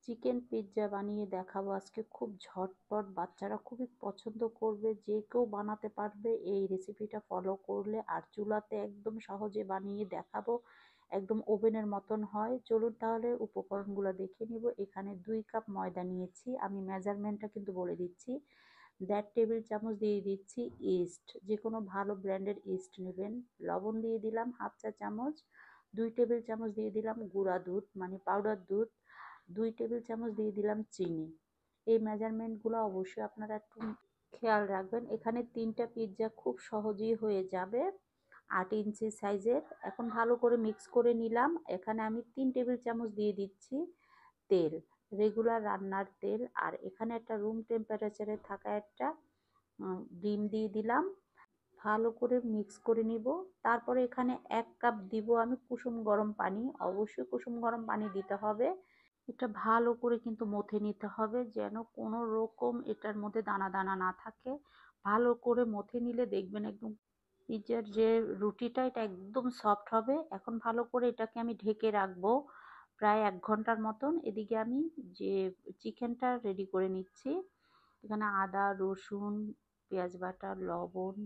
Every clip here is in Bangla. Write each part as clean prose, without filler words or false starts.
চিকেন পিৎজা বানিয়ে দেখাবো আজকে। খুব ঝটপট, বাচ্চারা খুবই পছন্দ করবে, যে কেউ বানাতে পারবে এই রেসিপিটা ফলো করলে। আর চুলাতে একদম সহজে বানিয়ে দেখাবো, একদম ওভেনের মতন হয়। চলুন তাহলে উপকরণগুলো দেখে নিব। এখানে 2 কাপ ময়দা নিয়েছি, আমি মেজারমেন্টটা কিন্তু বলে দিচ্ছি। 1.5 টেবিল চামচ দিয়ে দিচ্ছি ইস্ট, যে কোনো ভালো ব্র্যান্ডের ইস্ট নেবেন। লবণ দিয়ে দিলাম হাফ চা চামচ। 2 টেবিল চামচ দিয়ে দিলাম গুঁড়া দুধ মানে পাউডার দুধ। 2 টেবিল চামচ দিয়ে দিলাম চিনি। এই মেজারমেন্টগুলো অবশ্যই আপনারা একটু খেয়াল রাখবেন। এখানে 3টা পিৎজা খুব সহজেই হয়ে যাবে, 8 ইঞ্চি সাইজের। এখন ভালো করে মিক্স করে নিলাম। এখানে আমি 3 টেবিল চামচ দিয়ে দিচ্ছি তেল, রেগুলার রান্নার তেল। আর এখানে একটা রুম টেম্পারেচারে থাকা একটা ডিম দিয়ে দিলাম। ভালো করে মিক্স করে নিব। তারপরে এখানে 1 কাপ দিব আমি কুসুম গরম পানি। অবশ্যই কুসুম গরম পানি দিতে হবে। এটা ভালো করে কিন্তু মথে নিতে হবে, যেন কোনো রকম এটার মধ্যে দানা দানা না থাকে। ভালো করে মথে নিলে দেখবেন একদম পিৎজার যে রুটিটা এটা একদম সফট হবে। এখন ভালো করে এটাকে আমি ঢেকে রাখবো প্রায় 1 ঘন্টার মতন। এদিকে আমি যে চিকেনটা রেডি করে নিচ্ছি। এখানে আদা, রসুন, পেঁয়াজ বাটা, লবণ,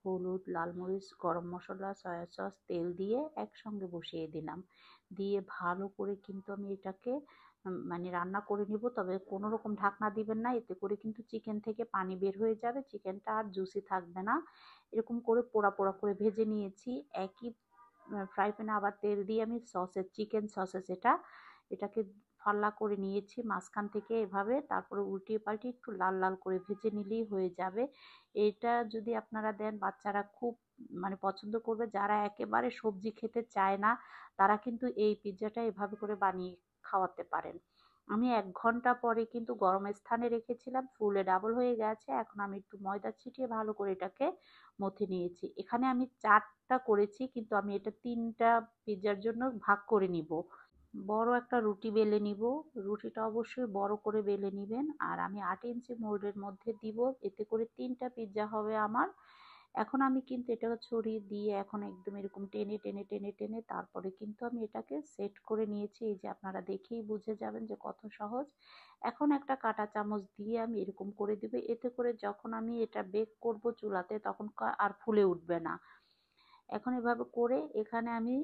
হলুদ, লাল মরিচ, গরম মশলা, সয়া সস, তেল দিয়ে একসঙ্গে বসিয়ে দিলাম। দিয়ে ভালো করে কিন্তু আমি এটাকে মানে রান্না করে নিব। তবে কোনো রকম ঢাকনা দিবেন না, এতে করে কিন্তু চিকেন থেকে পানি বের হয়ে যাবে, চিকেনটা আর জুসি থাকবে না। এরকম করে পোড়া পোড়া করে ভেজে নিয়েছি। একই ফ্রাই প্যানে আবার তেল দিয়ে আমি সসেস, চিকেন সসেস এটাকে ফাল্লা করে নিয়েছি মাঝখান থেকে এভাবে। তারপরে উল্টিয়ে পাল্টিয়ে একটু লাল লাল করে ভেজে নিলেই হয়ে যাবে। এটা যদি আপনারা দেন বাচ্চারা খুব মানে পছন্দ করবে। যারা একেবারে সবজি খেতে চায় না তারা কিন্তু এই পিৎজাটা এভাবে করে বানিয়ে খাওয়াতে পারেন। আমি 1 ঘন্টা পরে কিন্তু গরম স্থানে রেখেছিলাম, ফুলে ডাবল হয়ে গেছে। এখন আমি একটু ময়দা ছিটিয়ে ভালো করে এটাকে মথে নিয়েছি। এখানে আমি 4টা করেছি, কিন্তু আমি এটা 3টা পিৎজার জন্য ভাগ করে নিব। বড় একটা রুটি বেলে নিব। রুটিটা অবশ্যই বড় করে বেলে নিবেন। আর আমি 8 ইঞ্চি মোল্ডের মধ্যে দিব, এতে করে 3টা পিৎজা হবে আমার। এখন আমি কিন্তু এটা ছড়িয়ে দিয়ে এখন একদম এরকম টেনে টেনে টেনে টেনে তারপরে কিন্তু আমি এটাকে সেট করে নিয়েছি। এই যে আপনারা দেখেই বুঝে যাবেন যে কত সহজ। এখন একটা কাঁটা চামচ দিয়ে আমি এরকম করে দিব, এতে করে যখন আমি এটা বেক করব চুলাতে তখন আর ফুলে উঠবে না। এখন এভাবে করে এখানে আমি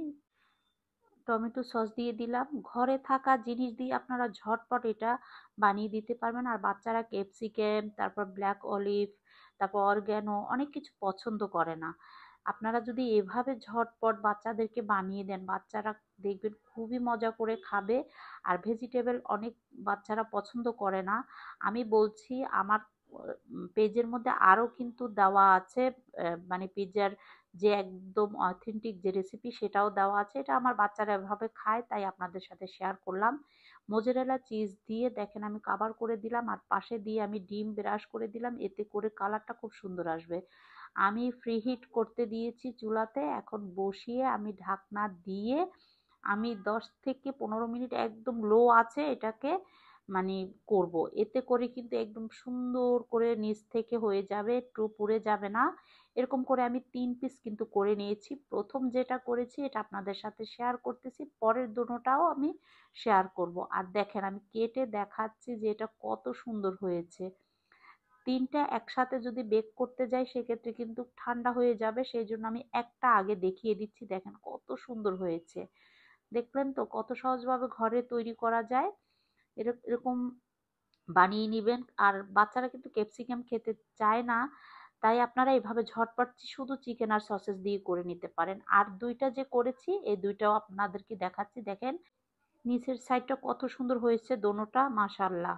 টমেটো সস দিয়ে দিলাম। ঘরে থাকা জিনিস দিয়ে আপনারা ঝটপট এটা বানিয়ে দিতে পারবেন। আর বাচ্চারা ক্যাপসিকাম, তারপর ব্ল্যাক অলিভ, তারপর অরগ্যানো অনেক কিছু পছন্দ করে না। আপনারা যদি এভাবে ঝটপট বাচ্চাদেরকে বানিয়ে দেন, বাচ্চারা দেখবেন খুবই মজা করে খাবে। আর ভেজিটেবল অনেক বাচ্চারা পছন্দ করে না। আমি বলছি আমার পেজের মধ্যে আরও কিন্তু দেওয়া আছে, মানে পিৎজার যে একদম অথেন্টিক যে রেসিপি সেটাও দেওয়া আছে। এটা আমার বাচ্চারা এভাবে খায় তাই আপনাদের সাথে শেয়ার করলাম। মোজারেলা চিজ দিয়ে দেখেন আমি কাভার করে দিলাম, আর পাশে দিয়ে আমি ডিম ব্রাশ করে দিলাম, এতে করে কালারটা খুব সুন্দর আসবে। আমি ফ্রি হিট করতে দিয়েছি চুলাতে। এখন বসিয়ে আমি ঢাকনা দিয়ে আমি 10 থেকে 15 মিনিট একদম লো আছে এটাকে মানে করব। এতে করে কিন্তু একদম সুন্দর করে নিচ থেকে হয়ে যাবে, একটু পুড়ে যাবে না। এরকম করে আমি 3 পিস কিন্তু করে নিয়েছি। প্রথম যেটা করেছি এটা আপনাদের সাথে শেয়ার করতেছি, পরের দুটোটাও আমি শেয়ার করব। আর দেখেন আমি কেটে দেখাচ্ছি যে এটা কত সুন্দর হয়েছে। 3টা একসাথে যদি বেক করতে যাই সেক্ষেত্রে কিন্তু ঠান্ডা হয়ে যাবে, সেই জন্য আমি একটা আগে দেখিয়ে দিচ্ছি। দেখেন কত সুন্দর হয়েছে। দেখলেন তো কত সহজভাবে ঘরে তৈরি করা যায়। এরকম বানিয়ে নিবেন। আর বাচ্চারা কিন্তু ক্যাপসিকাম খেতে চায় না, তাই আপনারা এভাবে ঝটপট শুধু চিকেন আর সসেস দিয়ে করে নিতে পারেন। আর 2টা যে করেছি এই 2টাও আপনাদেরকে দেখাচ্ছি। দেখেন নিচের সাইডটা কত সুন্দর হয়েছে দোনোটা, মাশাআল্লাহ।